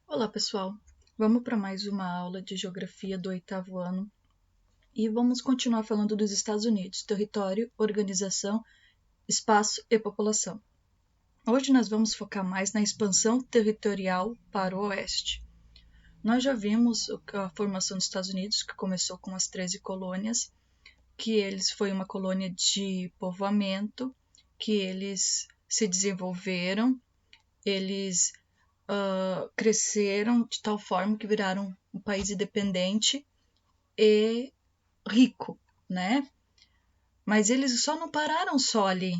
Olá, pessoal! Vamos para mais uma aula de geografia do 8º ano e vamos continuar falando dos Estados Unidos, território, organização, espaço e população. Hoje nós vamos focar mais na expansão territorial para o oeste. Nós já vimos a formação dos Estados Unidos, que começou com as 13 colônias, que eles foi uma colônia de povoamento, que eles se desenvolveram, eles cresceram de tal forma que viraram um país independente e rico, né? Mas eles só não pararam só ali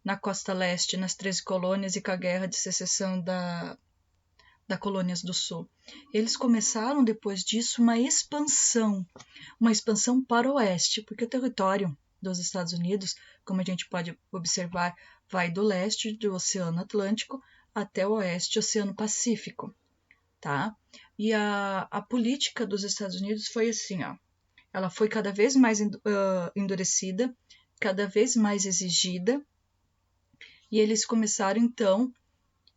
na costa leste, nas 13 colônias e com a guerra de secessão da colônias do sul. Eles começaram depois disso uma expansão para o oeste, porque o território dos Estados Unidos, como a gente pode observar, vai do leste do Oceano Atlântico até o oeste, Oceano Pacífico, tá? E a política dos Estados Unidos foi assim, ó, ela foi cada vez mais endurecida, cada vez mais exigida, e eles começaram então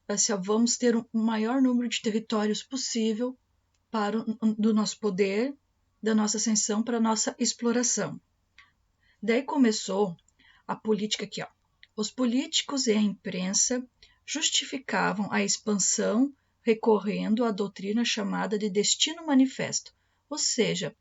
assim, ó, vamos ter um maior número de territórios possível para do nosso poder, da nossa ascensão para a nossa exploração. Daí começou a política aqui, ó. Os políticos e a imprensa justificavam a expansão recorrendo à doutrina chamada de destino manifesto, ou seja,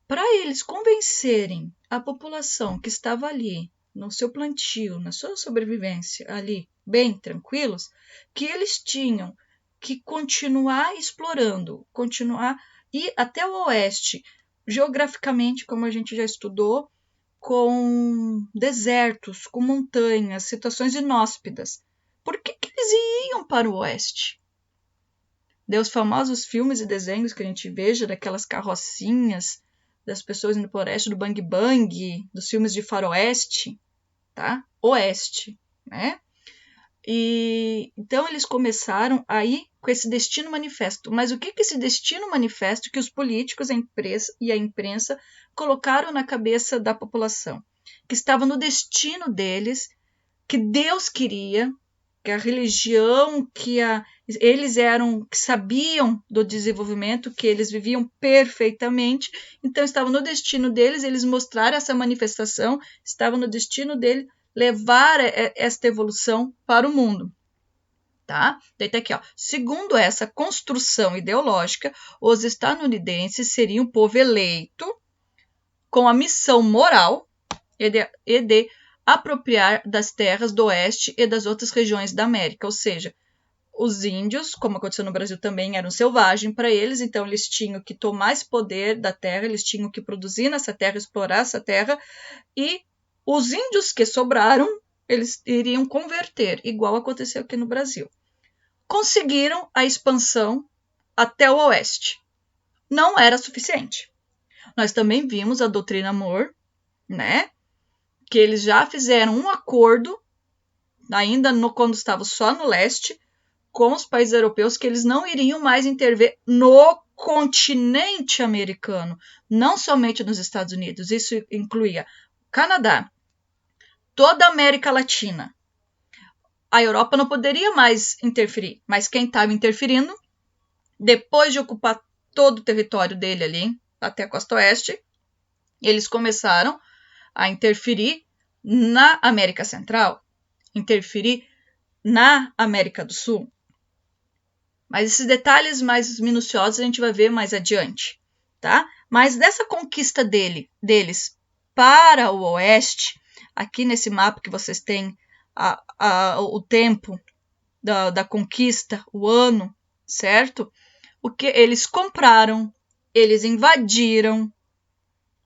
para eles convencerem a população que estava ali no seu plantio, na sua sobrevivência, ali bem tranquilos, que eles tinham que continuar explorando, continuar ir até o oeste, geograficamente, como a gente já estudou, com desertos, com montanhas, situações inóspitas. Por que eles iam para o oeste? Os famosos filmes e desenhos que a gente veja daquelas carrocinhas, das pessoas indo para o oeste, do Bang Bang, dos filmes de faroeste, tá? Oeste, né? E então eles começaram aí com esse destino manifesto. Mas o que esse destino manifesto que os políticos e a imprensa colocaram na cabeça da população? Que estava no destino deles, que Deus queria, que a religião, eles eram, que sabiam do desenvolvimento, que eles viviam perfeitamente, então estava no destino deles, eles mostraram essa manifestação, estava no destino dele levar esta evolução para o mundo. Tá? Daí tá aqui, ó. Segundo essa construção ideológica, os estadunidenses seriam um povo eleito com a missão moral e de apropriar das terras do oeste e das outras regiões da América, ou seja, os índios, como aconteceu no Brasil também, eram selvagens para eles, então eles tinham que tomar esse poder da terra, eles tinham que produzir nessa terra, explorar essa terra, e os índios que sobraram, eles iriam converter, igual aconteceu aqui no Brasil. Conseguiram a expansão até o oeste. Não era suficiente. Nós também vimos a doutrina Monroe, né? Que eles já fizeram um acordo, ainda quando estavam só no leste, com os países europeus, que eles não iriam mais intervir no continente americano, não somente nos Estados Unidos. Isso incluía Canadá, toda a América Latina. A Europa não poderia mais interferir, mas quem estava interferindo, depois de ocupar todo o território dele ali, até a costa oeste, eles começaram a interferir na América Central, interferir na América do Sul. Mas esses detalhes mais minuciosos a gente vai ver mais adiante, tá? Mas dessa conquista deles para o oeste, aqui nesse mapa que vocês têm o tempo da conquista, o ano, certo? O que eles compraram, eles invadiram,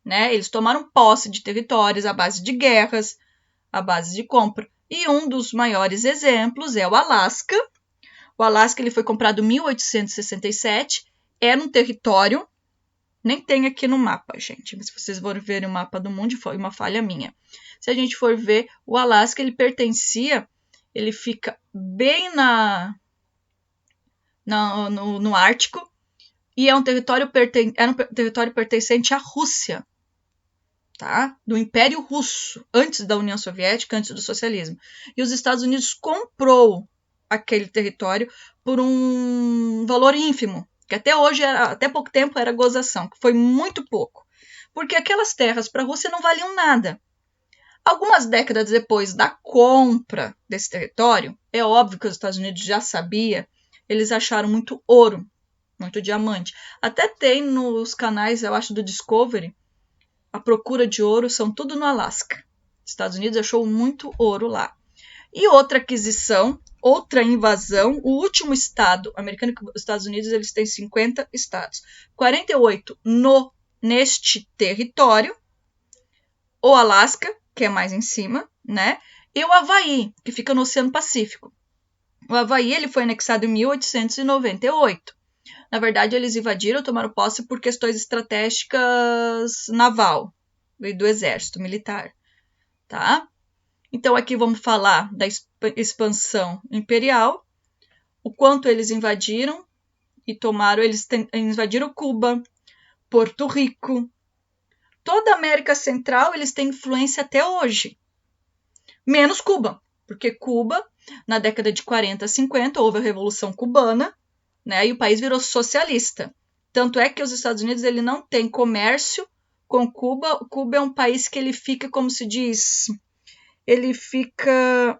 né? Eles tomaram posse de territórios à base de guerras, à base de compra. E um dos maiores exemplos é o Alasca. O Alasca ele foi comprado em 1867, era um território, nem tem aqui no mapa, gente, mas se vocês forem ver o mapa do mundo, foi uma falha minha. Se a gente for ver, o Alasca ele fica bem no Ártico, e é um território era um território pertencente à Rússia, tá? Do Império Russo, antes da União Soviética, antes do socialismo. E os Estados Unidos comprou aquele território por um valor ínfimo, que até hoje, até pouco tempo, era gozação, que foi muito pouco. Porque aquelas terras para a Rússia não valiam nada. Algumas décadas depois da compra desse território, é óbvio que os Estados Unidos já sabia, eles acharam muito ouro, muito diamante. Até tem nos canais, eu acho, do Discovery, a procura de ouro, são tudo no Alasca. Os Estados Unidos achou muito ouro lá. E outra aquisição, outra invasão, o último estado americano, os Estados Unidos eles têm 50 estados, 48 neste território, o Alasca, que é mais em cima, né? E o Havaí, que fica no Oceano Pacífico. O Havaí ele foi anexado em 1898. Na verdade, eles invadiram, tomaram posse por questões estratégicas naval e do exército militar, tá? Então, aqui vamos falar da expansão imperial, o quanto eles invadiram e tomaram, eles invadiram Cuba, Porto Rico, toda a América Central, eles têm influência até hoje, menos Cuba, porque Cuba, na década de 40, 50, houve a Revolução Cubana, né, e o país virou socialista. Tanto é que os Estados Unidos ele não tem comércio com Cuba. Cuba é um país que ele fica, como se diz, ele fica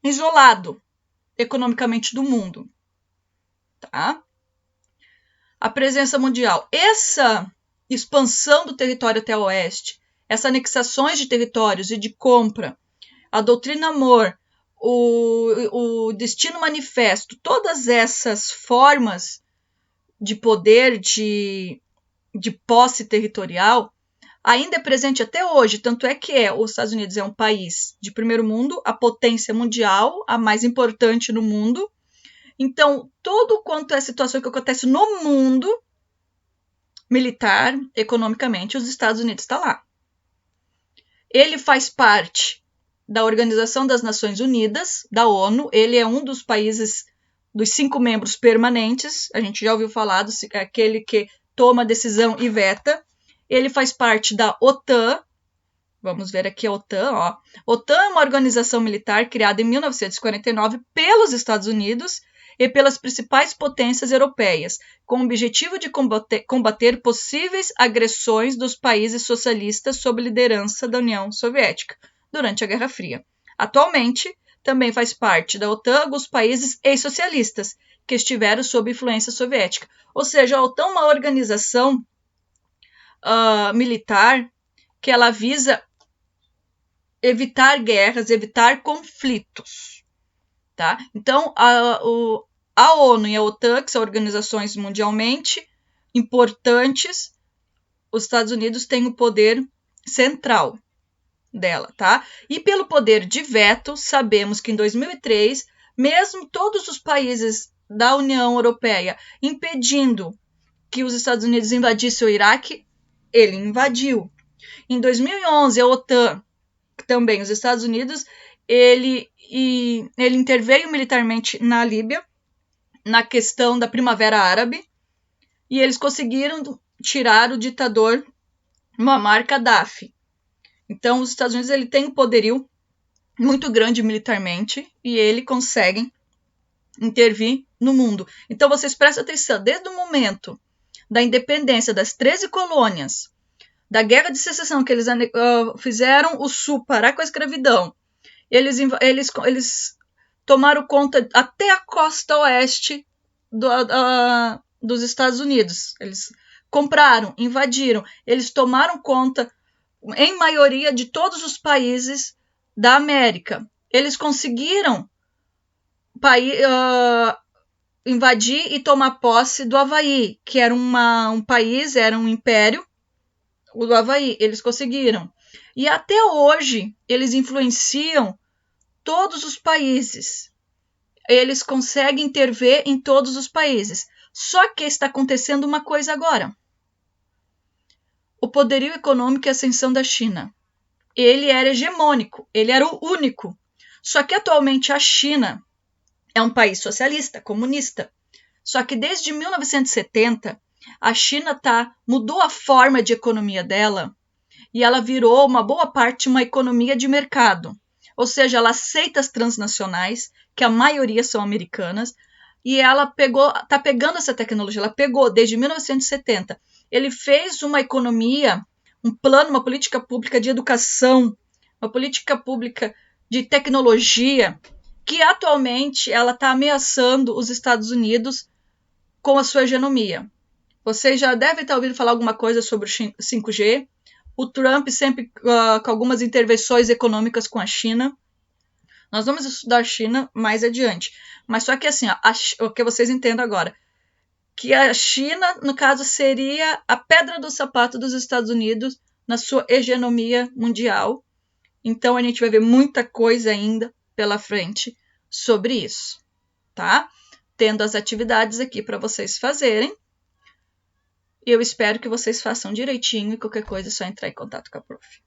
isolado economicamente do mundo. Tá? A presença mundial. Essa expansão do território até o oeste, essas anexações de territórios e de compra, a doutrina Monroe, o destino manifesto, todas essas formas de poder, de posse territorial, ainda é presente até hoje, tanto é que os Estados Unidos é um país de primeiro mundo, a potência mundial, a mais importante no mundo. Então, todo quanto é a situação que acontece no mundo, militar, economicamente, os Estados Unidos está lá. Ele faz parte da Organização das Nações Unidas, da ONU, ele é um dos países, dos 5 membros permanentes, a gente já ouviu falar, aquele que toma a decisão e veta. Ele faz parte da OTAN, vamos ver aqui a OTAN, ó. OTAN é uma organização militar criada em 1949 pelos Estados Unidos e pelas principais potências europeias, com o objetivo de combater possíveis agressões dos países socialistas sob liderança da União Soviética durante a Guerra Fria. Atualmente, também faz parte da OTAN alguns países ex-socialistas que estiveram sob influência soviética. Ou seja, a OTAN é uma organização militar que ela visa evitar guerras, evitar conflitos. Tá? Então, a ONU e a OTAN, que são organizações mundialmente importantes, os Estados Unidos têm o poder central dela, tá? E pelo poder de veto, sabemos que em 2003, mesmo todos os países da União Europeia impedindo que os Estados Unidos invadissem o Iraque, ele invadiu. Em 2011, a OTAN, também os Estados Unidos, ele interveio militarmente na Líbia, na questão da Primavera Árabe, e eles conseguiram tirar o ditador Muammar Gaddafi. Então, os Estados Unidos ele tem um poderio muito grande militarmente e ele consegue intervir no mundo. Então, vocês prestem atenção, desde o momento da independência das 13 colônias, da Guerra de Secessão, que eles fizeram o Sul parar com a escravidão, eles tomaram conta até a costa oeste dos Estados Unidos. Eles compraram, invadiram, eles tomaram conta, em maioria, de todos os países da América. Eles conseguiram invadir e tomar posse do Havaí, que era um país, era um império, o do Havaí. Eles conseguiram. E até hoje, eles influenciam todos os países. Eles conseguem intervir em todos os países. Só que está acontecendo uma coisa agora. O poderio econômico e a ascensão da China. Ele era hegemônico, ele era o único. Só que atualmente a China é um país socialista, comunista. Só que desde 1970, a China mudou a forma de economia dela e ela virou uma boa parte uma economia de mercado. ou seja, ela aceita as transnacionais, que a maioria são americanas, e ela está pegando essa tecnologia, ela pegou desde 1970. Ele fez uma economia, um plano, uma política pública de educação, uma política pública de tecnologia, que atualmente ela está ameaçando os Estados Unidos com a sua hegemonia. Vocês já devem estar ouvindo falar alguma coisa sobre o 5G. O Trump sempre com algumas intervenções econômicas com a China. Nós vamos estudar a China mais adiante. Mas só que assim, o que vocês entendam agora, que a China, no caso, seria a pedra do sapato dos Estados Unidos na sua hegemonia mundial. Então a gente vai ver muita coisa ainda pela frente sobre isso, tá? Tendo as atividades aqui para vocês fazerem. Eu espero que vocês façam direitinho e qualquer coisa é só entrar em contato com a prof.